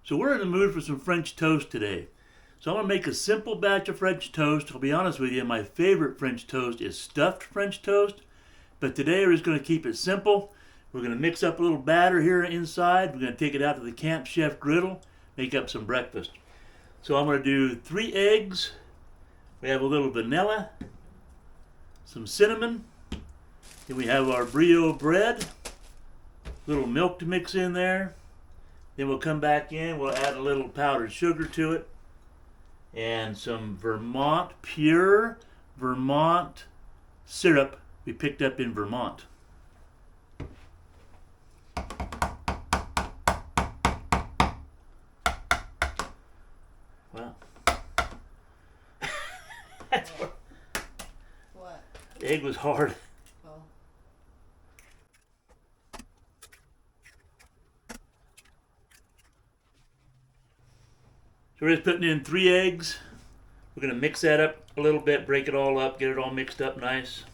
So we're in the mood for some French toast today. So I'm going to make a simple batch of French toast. I'll be honest with you, my favorite French toast is stuffed French toast. But today we're just going to keep it simple. We're going to mix up a little batter here inside. We're going to take it out to the Campchef griddle, make up some breakfast. So I'm going to do 3 eggs. We have a little vanilla, some cinnamon. Then we have our brio bread, a little milk to mix in there. Then we'll come back in, we'll add a little powdered sugar to it, and some pure Vermont syrup we picked up in Vermont. Wow. What? The egg was hard. Oh. So we're just putting in 3 eggs. We're going to mix that up a little bit, break it all up, get it all mixed up nice.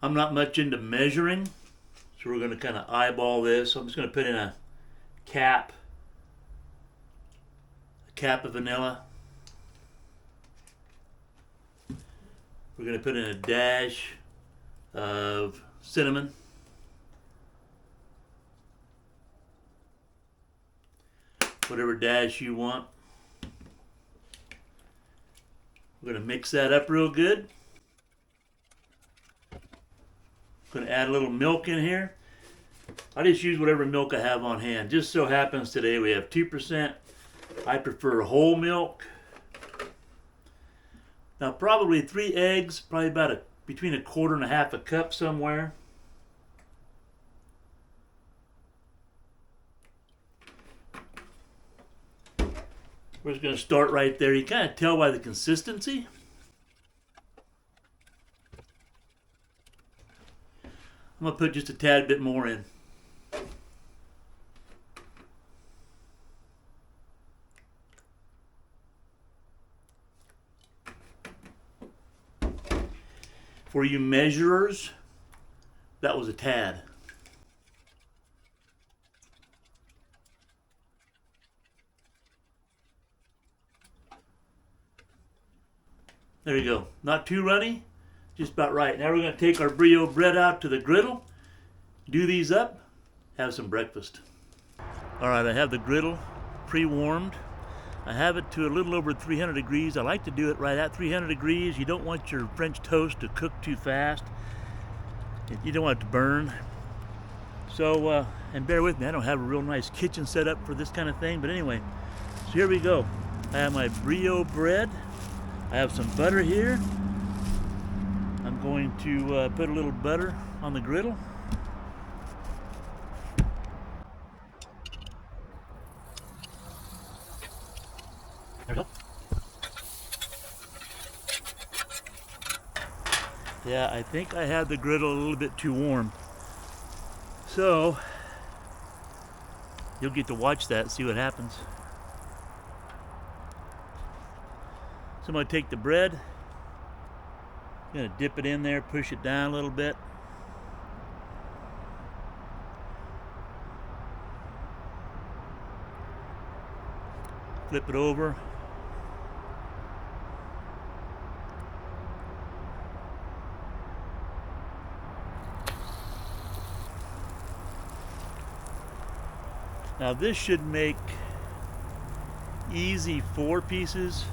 I'm not much into measuring, so we're going to kind of eyeball this. So I'm just going to put in a cap of vanilla. We're going to put in a dash of cinnamon. Whatever dash you want. We're going to mix that up real good. Going to add a little milk in here. I just use whatever milk I have on hand. Just so happens today we have 2%. I prefer whole milk. Now probably 3 eggs, probably about between 1/4 and 1/2 a cup somewhere. We're just going to start right there. You kind of tell by the consistency. I'm going to put just a tad bit more in. For you measurers, that was a tad. There you go. Not too runny, just about right. Now we're going to take our brio bread out to the griddle, do these up, have some breakfast. All right, I have the griddle pre-warmed. I have it to a little over 300 degrees. I like to do it right at 300 degrees. You don't want your French toast to cook too fast. You don't want it to burn. So, and bear with me, I don't have a real nice kitchen set up for this kind of thing, but anyway, so here we go. I have my brio bread. I have some butter here. I'm going to put a little butter on the griddle. There we go. Yeah, I think I had the griddle a little bit too warm. So, you'll get to watch that and see what happens. So I'm going to take the bread, I'm going to dip it in there, push it down a little bit. Flip it over. Now this should make easy 4 pieces.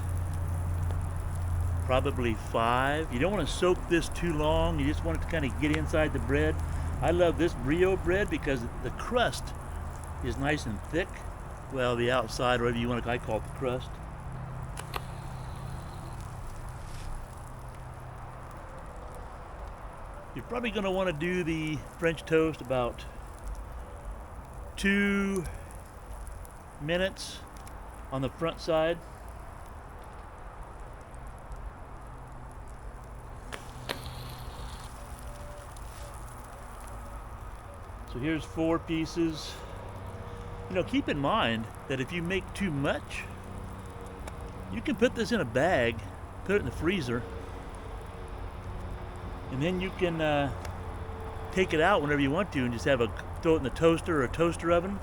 Probably 5. You don't want to soak this too long. You just want it to kind of get inside the bread. I love this brio bread because the crust is nice and thick. Well, the outside, whatever you want to, I call it the crust. You're probably going to want to do the French toast about 2 minutes on the front side. So here's 4 pieces. You know, keep in mind that if you make too much, you can put this in a bag, put it in the freezer, and then you can take it out whenever you want to and just throw it in the toaster or a toaster oven.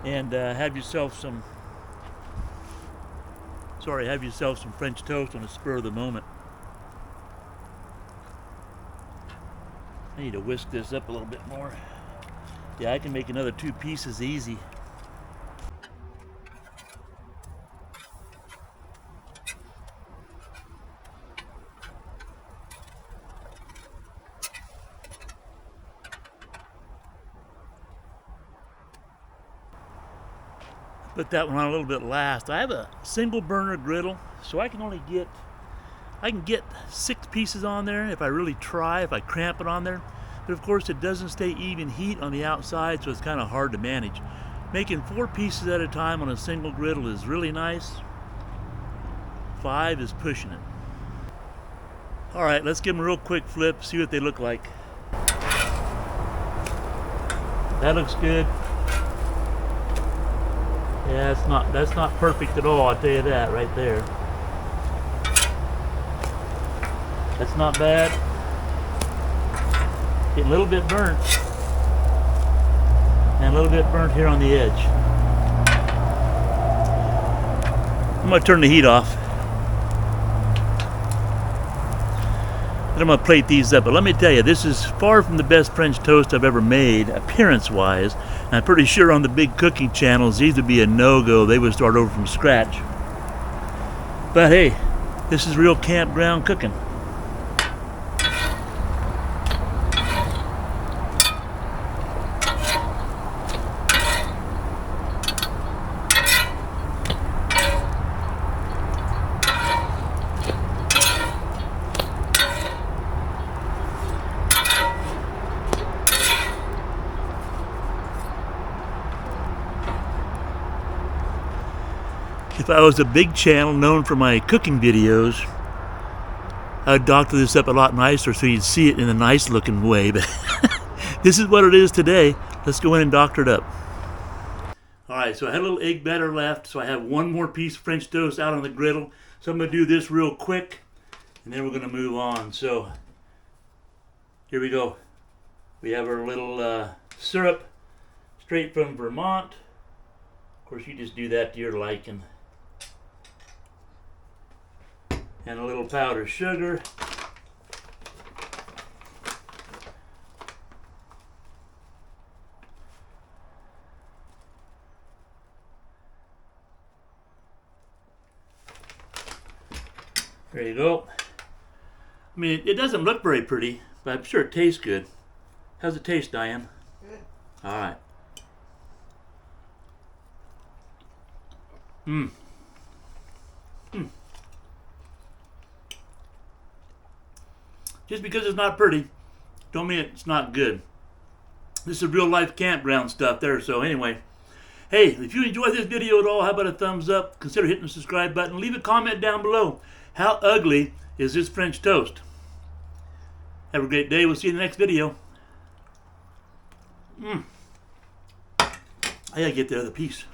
And have yourself some French toast on the spur of the moment. I need to whisk this up a little bit more. Yeah, I can make another 2 pieces easy. Put that one on a little bit last. I have a single burner griddle, so I can get 6 pieces on there if I really try, if I cramp it on there. But of course it doesn't stay even heat on the outside, so it's kind of hard to manage. Making 4 pieces at a time on a single griddle is really nice. 5 is pushing it. All right, let's give them a real quick flip, see what they look like. That looks good. Yeah, that's not perfect at all, I'll tell you that right there. That's not bad. Getting a little bit burnt. And a little bit burnt here on the edge. I'm going to turn the heat off. And I'm going to plate these up. But let me tell you, this is far from the best French toast I've ever made, appearance-wise. And I'm pretty sure on the big cooking channels, these would be a no-go. They would start over from scratch. But hey, this is real campground cooking. If I was a big channel known for my cooking videos, I would doctor this up a lot nicer so you'd see it in a nice looking way, but this is what it is today. Let's go in and doctor it up. Alright, so I had a little egg batter left, so I have 1 more piece of French toast out on the griddle. So I'm going to do this real quick, and then we're going to move on. So, here we go. We have our little syrup, straight from Vermont. Of course, you just do that to your liking. And a little powdered sugar. There you go. I mean, it doesn't look very pretty, but I'm sure it tastes good. How's it taste, Diane? Good. All right. Mmm. Mmm. Just because it's not pretty, don't mean it's not good. This is real life campground stuff there. So anyway, hey, if you enjoyed this video at all, how about a thumbs up? Consider hitting the subscribe button. Leave a comment down below. How ugly is this French toast? Have a great day. We'll see you in the next video. I gotta get the other piece.